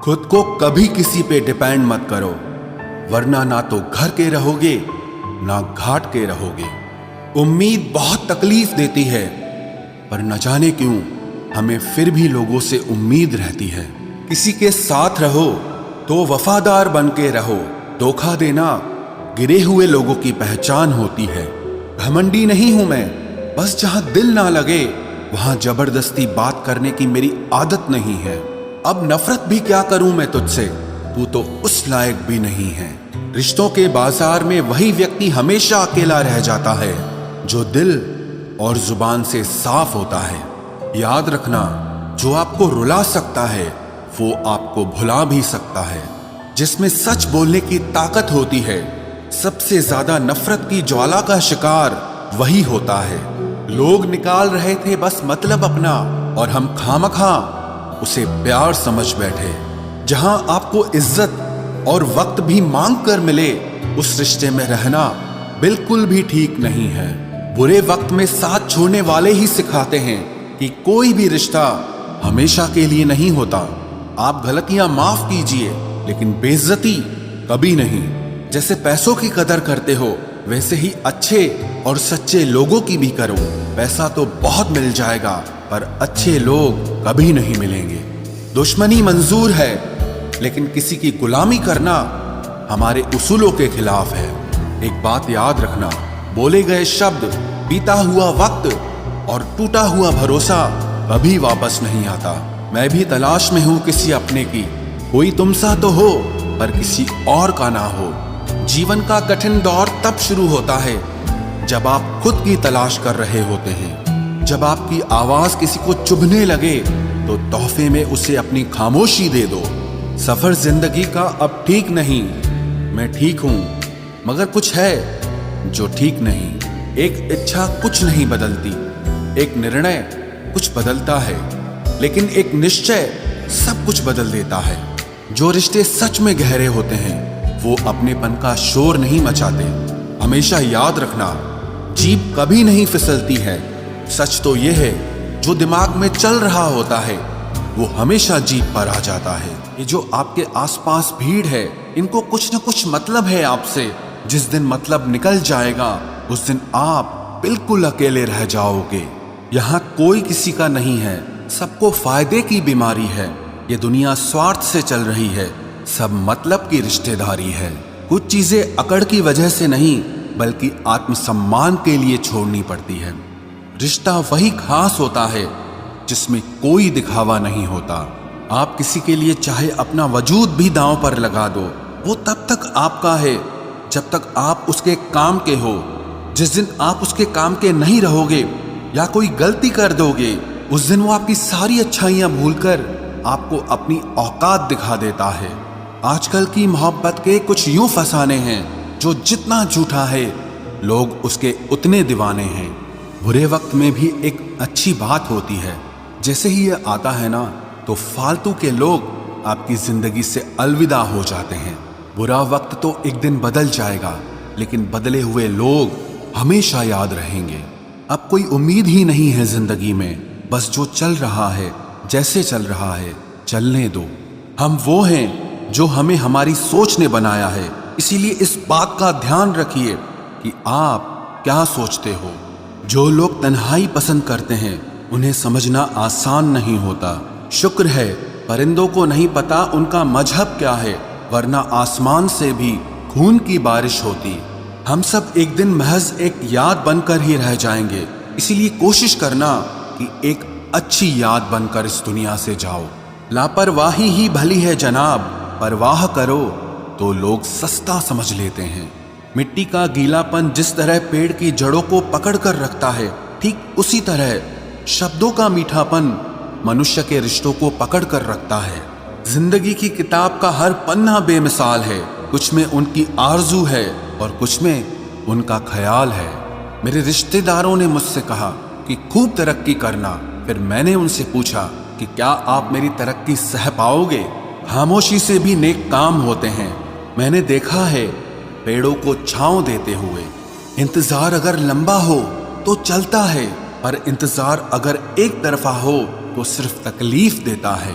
खुद को कभी किसी पे डिपेंड मत करो, वरना ना तो घर के रहोगे ना घाट के रहोगे। उम्मीद बहुत तकलीफ देती है, पर न जाने क्यों हमें फिर भी लोगों से उम्मीद रहती है। किसी के साथ रहो तो वफादार बन के रहो। धोखा देना गिरे हुए लोगों की पहचान होती है। घमंडी नहीं हूं मैं, बस जहां दिल ना लगे वहां जबरदस्ती बात करने की मेरी आदत नहीं है। अब नफरत भी क्या करूं मैं तुझसे, तू तो उस लायक भी नहीं है। रिश्तों के बाजार में वही व्यक्ति हमेशा अकेला रह जाता है जो दिल और जुबान से साफ होता है। याद रखना, जो आपको रुला सकता है वो आपको भुला भी सकता है। जिसमें सच बोलने की ताकत होती है, सबसे ज्यादा नफरत की ज्वाला का शिकार वही होता है। लोग निकाल रहे थे बस मतलब अपना, और हम खामखा उसे प्यार समझ बैठे। जहां आपको इज्जत और वक्त भी मांग कर मिले, उस रिश्ते में रहना बिल्कुल भी ठीक नहीं है। बुरे वक्त में साथ छोड़ने वाले ही सिखाते हैं कि कोई भी रिश्ता हमेशा के लिए नहीं होता। आप गलतियां माफ कीजिए, लेकिन बेइज्जती कभी नहीं। जैसे पैसों की कदर करते हो, वैसे ही अच्छे और सच्चे लोगों की भी करो। पैसा तो बहुत मिल जाएगा, पर अच्छे लोग कभी नहीं मिलेंगे। दुश्मनी मंजूर है, लेकिन किसी की गुलामी करना हमारे उसूलों के खिलाफ है। एक बात याद रखना, बोले गए शब्द, बीता हुआ वक्त और टूटा हुआ भरोसा कभी वापस नहीं आता। मैं भी तलाश में हूं किसी अपने की। कोई तुम सा तो हो, पर किसी और का ना हो। जीवन का कठिन दौर तब शुरू होता है जब आप खुद की तलाश कर रहे होते हैं। जब आपकी आवाज किसी को चुभने लगे तो तोहफे में उसे अपनी खामोशी दे दो। सफर जिंदगी का अब ठीक नहीं, मैं ठीक हूं, मगर कुछ है जो ठीक नहीं। एक इच्छा कुछ नहीं बदलती, एक निर्णय कुछ बदलता है, लेकिन एक निश्चय सब कुछ बदल देता है। जो रिश्ते सच में गहरे होते हैं वो अपनेपन का शोर नहीं मचाते। हमेशा याद रखना, जीप कभी नहीं फिसलती है। सच तो यह है, जो दिमाग में चल रहा होता है वो हमेशा जीप पर आ जाता है। ये जो आपके आसपास भीड़ है, इनको कुछ न कुछ मतलब है आपसे। जिस दिन मतलब निकल जाएगा, उस दिन आप बिल्कुल अकेले रह जाओगे। यहाँ कोई किसी का नहीं है, सबको फायदे की बीमारी है। ये दुनिया स्वार्थ से चल रही है, सब मतलब की रिश्तेदारी है। कुछ चीजें अकड़ की वजह से नहीं, बल्कि आत्मसम्मान के लिए छोड़नी पड़ती है। रिश्ता वही खास होता है जिसमें कोई दिखावा नहीं होता। आप किसी के लिए चाहे अपना वजूद भी दांव पर लगा दो, वो तब तक आपका है जब तक आप उसके काम के हो। जिस दिन आप उसके काम के नहीं रहोगे या कोई गलती कर दोगे, उस दिन वो आपकी सारी अच्छाइयां भूलकर आपको अपनी औकात दिखा देता है। आजकल की मोहब्बत के कुछ यूं फसाने हैं, जो जितना झूठा है लोग उसके उतने दीवाने हैं। बुरे वक्त में भी एक अच्छी बात होती है। जैसे ही ये आता है ना, तो फालतू के लोग आपकी जिंदगी से अलविदा हो जाते हैं। बुरा वक्त तो एक दिन बदल जाएगा, लेकिन बदले हुए लोग हमेशा याद रहेंगे। अब कोई उम्मीद ही नहीं है जिंदगी में, बस जो चल रहा है, जैसे चल रहा है चलने दो। हम वो हैं जो हमें हमारी सोच ने बनाया है। इसीलिए इस बात का ध्यान रखिए कि आप क्या सोचते हो। जो लोग तन्हाई पसंद करते हैं, उन्हें समझना आसान नहीं होता। शुक्र है परिंदों को नहीं पता उनका मजहब क्या है, वरना आसमान से भी खून की बारिश होती। हम सब एक दिन महज एक याद बनकर ही रह जाएंगे। इसीलिए कोशिश करना कि एक अच्छी याद बनकर इस दुनिया से जाओ। लापरवाही ही भली है जनाब, परवाह करो तो लोग सस्ता समझ लेते हैं। मिट्टी का गीलापन जिस तरह पेड़ की जड़ों को पकड़ कर रखता है, ठीक उसी तरह शब्दों का मीठापन मनुष्य के रिश्तों को पकड़ कर रखता है। जिंदगी की किताब का हर पन्ना बेमिसाल है। कुछ में उनकी आरजू है और कुछ में उनका ख्याल है। मेरे रिश्तेदारों ने मुझसे कहा कि खूब तरक्की करना। फिर मैंने उनसे पूछा कि क्या आप मेरी तरक्की सह पाओगे? खामोशी से भी नेक काम होते हैं। मैंने देखा है पेड़ों को छांव देते हुए। इंतजार अगर लंबा हो तो चलता है, पर इंतजार अगर एक तरफा हो तो सिर्फ तकलीफ देता है।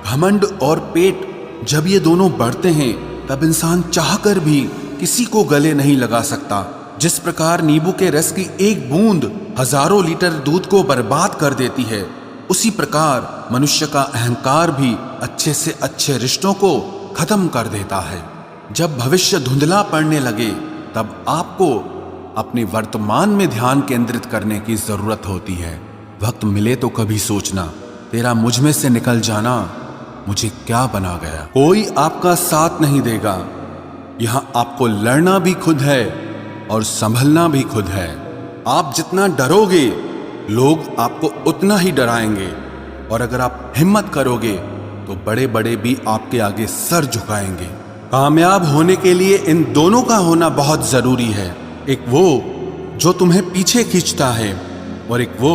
घमंड और पेट जब ये दोनों बढ़ते हैं तब इंसान चाहकर भी किसी को गले नहीं लगा सकता। जिस प्रकार नींबू के रस की एक बूंद हजारों लीटर दूध को बर्बाद कर देती है, उसी प्रकार मनुष्य का अहंकार भी अच्छे से अच्छे रिश्तों को खत्म कर देता है। जब भविष्य धुंधला पड़ने लगे तब आपको अपने वर्तमान में ध्यान केंद्रित करने की जरूरत होती है। वक्त मिले तो कभी सोचना, तेरा मुझ में से निकल जाना मुझे क्या बना गया। कोई आपका साथ नहीं देगा। यहां आपको लड़ना भी खुद है और संभलना भी खुद है। आप जितना डरोगे लोग आपको उतना ही डराएंगे, और अगर आप हिम्मत करोगे तो बड़े बड़े भी आपके आगे सर झुकाएंगे। कामयाब होने के लिए इन दोनों का होना बहुत जरूरी है। एक वो जो तुम्हें पीछे खींचता है और एक वो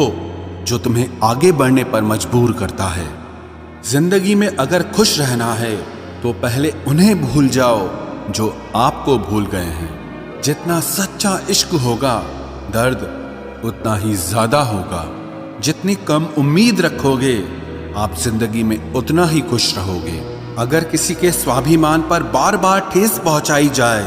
जो तुम्हें आगे बढ़ने पर मजबूर करता है। जिंदगी में अगर खुश रहना है तो पहले उन्हें भूल जाओ जो आपको भूल गए हैं। जितना सच्चा इश्क होगा दर्द उतना ही ज्यादा होगा। जितनी कम उम्मीद रखोगे आप जिंदगी में उतना ही खुश रहोगे। अगर किसी के स्वाभिमान पर बार बार ठेस पहुंचाई जाए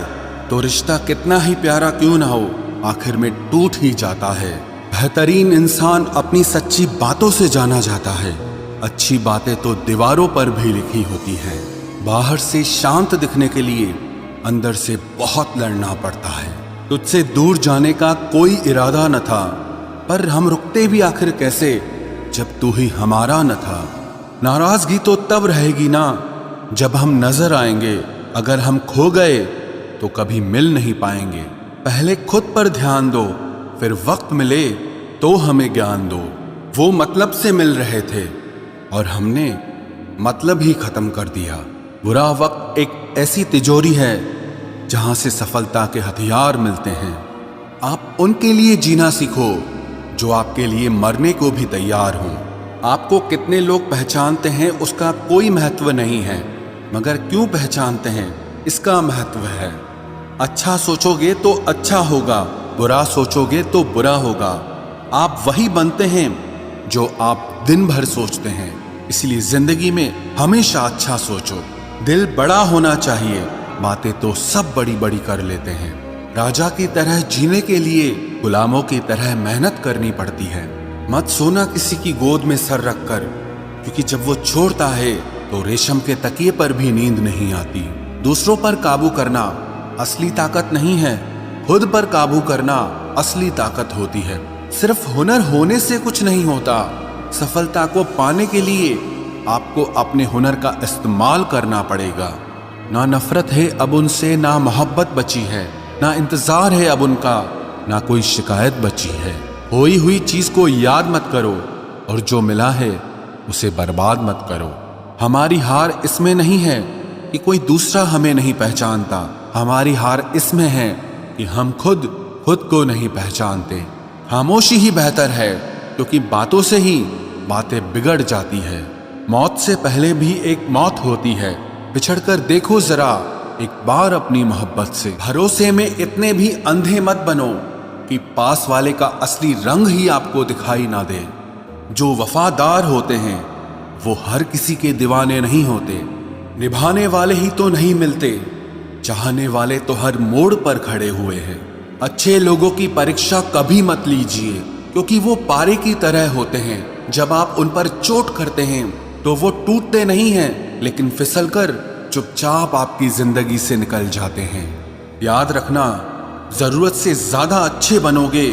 तो रिश्ता कितना ही प्यारा क्यों ना हो, आखिर में टूट ही जाता है। बेहतरीन इंसान अपनी सच्ची बातों से जाना जाता है। अच्छी बातें तो दीवारों पर भी लिखी होती हैं। बाहर से शांत दिखने के लिए अंदर से बहुत लड़ना पड़ता है। तुझसे दूर जाने का कोई इरादा न था, पर हम रुकते भी आखिर कैसे जब तू ही हमारा न था। नाराजगी तो तब रहेगी ना जब हम नजर आएंगे। अगर हम खो गए तो कभी मिल नहीं पाएंगे। पहले खुद पर ध्यान दो, फिर वक्त मिले तो हमें ज्ञान दो। वो मतलब से मिल रहे थे और हमने मतलब ही खत्म कर दिया। बुरा वक्त एक ऐसी तिजोरी है जहां से सफलता के हथियार मिलते हैं। आप उनके लिए जीना सीखो जो आपके लिए मरने को भी तैयार हों। आपको कितने लोग पहचानते हैं उसका कोई महत्व नहीं है, मगर क्यों पहचानते हैं इसका महत्व है। अच्छा सोचोगे तो अच्छा होगा, बुरा सोचोगे तो बुरा होगा। आप वही बनते हैं जो आप दिन भर सोचते हैं। इसलिए जिंदगी में हमेशा अच्छा सोचो। दिल बड़ा होना चाहिए, बातें तो सब बड़ी बड़ी कर लेते हैं। राजा की तरह जीने के लिए गुलामों की तरह मेहनत करनी पड़ती है। मत सोना किसी की गोद में सर रखकर, क्योंकि जब वो छोड़ता है तो रेशम के तकिए पर भी नींद नहीं आती। दूसरों पर काबू करना असली ताकत नहीं है, खुद पर काबू करना असली ताकत होती है। सिर्फ हुनर होने से कुछ नहीं होता। सफलता को पाने के लिए आपको अपने हुनर का इस्तेमाल करना पड़ेगा। ना नफरत है अब उनसे, ना मोहब्बत बची है, ना इंतजार है अब उनका, ना कोई शिकायत बची है। खोई हुई चीज को याद मत करो और जो मिला है उसे बर्बाद मत करो। हमारी हार इसमें नहीं है कि कोई दूसरा हमें नहीं पहचानता। हमारी हार इसमें है कि हम खुद को नहीं पहचानते। खामोशी ही बेहतर है, क्योंकि बातों से ही बातें बिगड़ जाती है। मौत से पहले भी एक मौत होती है। बिछड़कर देखो जरा एक बार अपनी मोहब्बत से। भरोसे में इतने भी अंधे मत बनो कि पास वाले का असली रंग ही आपको दिखाई ना दे। जो वफादार होते हैं वो हर किसी के दीवाने नहीं होते। निभाने वाले ही तो नहीं मिलते, चाहने वाले तो हर मोड़ पर खड़े हुए हैं। अच्छे लोगों की परीक्षा कभी मत लीजिए, क्योंकि वो पारे की तरह होते हैं। जब आप उन पर चोट करते हैं तो वो टूटते नहीं हैं, लेकिन फिसलकर चुपचाप आपकी जिंदगी से निकल जाते हैं। याद रखना, जरूरत से ज्यादा अच्छे बनोगे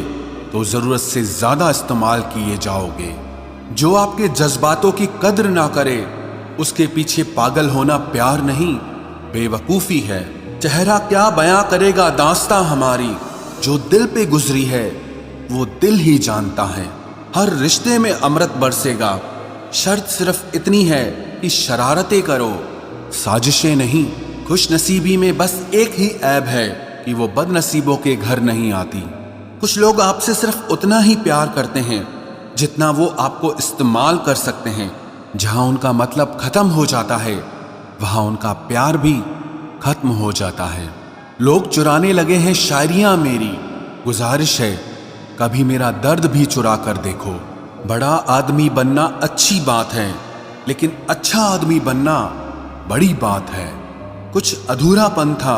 तो जरूरत से ज्यादा इस्तेमाल किए जाओगे। जो आपके जज्बातों की कद्र ना करे उसके पीछे पागल होना प्यार नहीं, बेवकूफी है। चेहरा क्या बयां करेगा दास्तां हमारी, जो दिल पे गुजरी है वो दिल ही जानता है। हर रिश्ते में अमृत बरसेगा, शर्त सिर्फ इतनी है कि शरारतें करो, साजिशें नहीं। खुश नसीबी में बस एक ही ऐब है कि वो बदनसीबों के घर नहीं आती। कुछ लोग आपसे सिर्फ उतना ही प्यार करते हैं जितना वो आपको इस्तेमाल कर सकते हैं। जहां उनका मतलब खत्म हो जाता है वहां उनका प्यार भी खत्म हो जाता है। लोग चुराने लगे हैं शायरियां मेरी, गुजारिश है कभी मेरा दर्द भी चुरा कर देखो। बड़ा आदमी बनना अच्छी बात है, लेकिन अच्छा आदमी बनना बड़ी बात है। कुछ अधूरापन था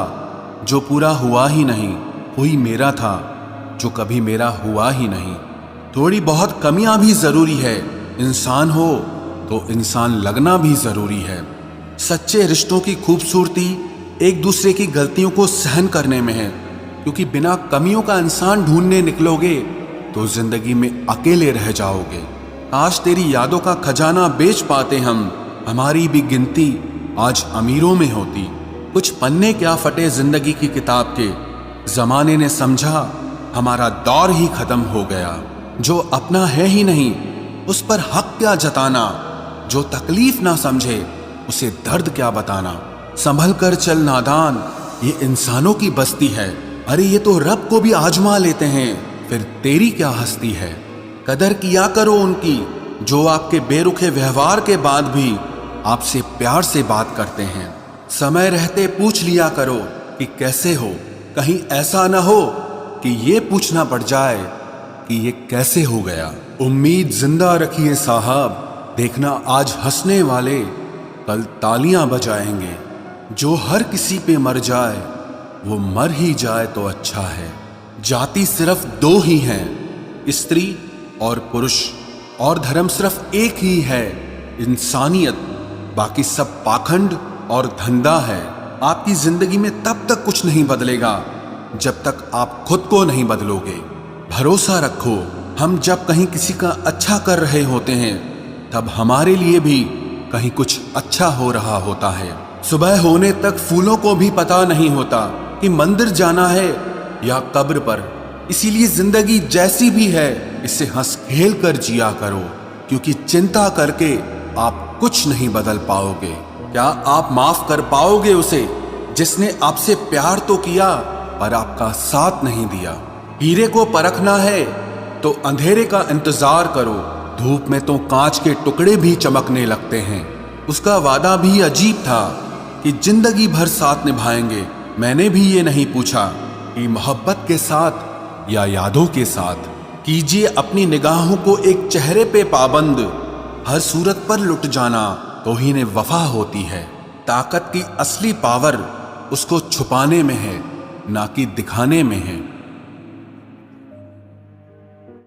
जो पूरा हुआ ही नहीं, कोई मेरा था जो कभी मेरा हुआ ही नहीं। थोड़ी बहुत कमियां भी जरूरी है, इंसान हो तो इंसान लगना भी जरूरी है। सच्चे रिश्तों की खूबसूरती एक दूसरे की गलतियों को सहन करने में है, क्योंकि बिना कमियों का इंसान ढूंढने निकलोगे तो जिंदगी में अकेले रह जाओगे। आज तेरी यादों का खजाना बेच पाते हम, हमारी भी गिनती आज अमीरों में होती। कुछ पन्ने क्या फटे जिंदगी की किताब के, जमाने ने समझा हमारा दौर ही खत्म हो गया। जो अपना है ही नहीं उस पर हक क्या जताना, जो तकलीफ ना समझे उसे दर्द क्या बताना। संभल कर चल नादान, ये इंसानों की बस्ती है। अरे ये तो रब को भी आजमा लेते हैं, फिर तेरी क्या हस्ती है। कदर किया करो उनकी जो आपके बेरुखे व्यवहार के बाद भी आपसे प्यार से बात करते हैं। समय रहते पूछ लिया करो कि कैसे हो, कहीं ऐसा ना हो कि ये पूछना पड़ जाए कि ये कैसे हो गया। उम्मीद जिंदा रखिए साहब, देखना आज हंसने वाले कल तालियां बजाएंगे। जो हर किसी पे मर जाए वो मर ही जाए तो अच्छा है। जाति सिर्फ दो ही हैं, स्त्री और पुरुष, और धर्म सिर्फ एक ही है, इंसानियत। बाकी सब पाखंड और धंधा है। आपकी जिंदगी में तब तक कुछ नहीं बदलेगा जब तक आप खुद को नहीं बदलोगे। भरोसा रखो, हम जब कहीं किसी का अच्छा कर रहे होते हैं तब हमारे लिए भी कहीं कुछ अच्छा हो रहा होता है। सुबह होने तक फूलों को भी पता नहीं होता कि मंदिर जाना है या कब्र पर। इसीलिए जिंदगी जैसी भी है इसे हंस खेल कर जिया करो, क्योंकि चिंता करके आप कुछ नहीं बदल पाओगे। क्या आप माफ कर पाओगे उसे जिसने आपसे प्यार तो किया पर आपका साथ नहीं दिया। हीरे को परखना है तो अंधेरे का इंतजार करो, धूप में तो कांच के टुकड़े भी चमकने लगते हैं। उसका वादा भी अजीब था कि जिंदगी भर साथ निभाएंगे। मैंने भी ये नहीं पूछा कि मोहब्बत के साथ या यादों के साथ। कीजिए अपनी निगाहों को एक चेहरे पे पाबंद, हर सूरत पर लुट जाना तौहीन वफा होती है। ताकत की असली पावर उसको छुपाने में है, ना कि दिखाने में है।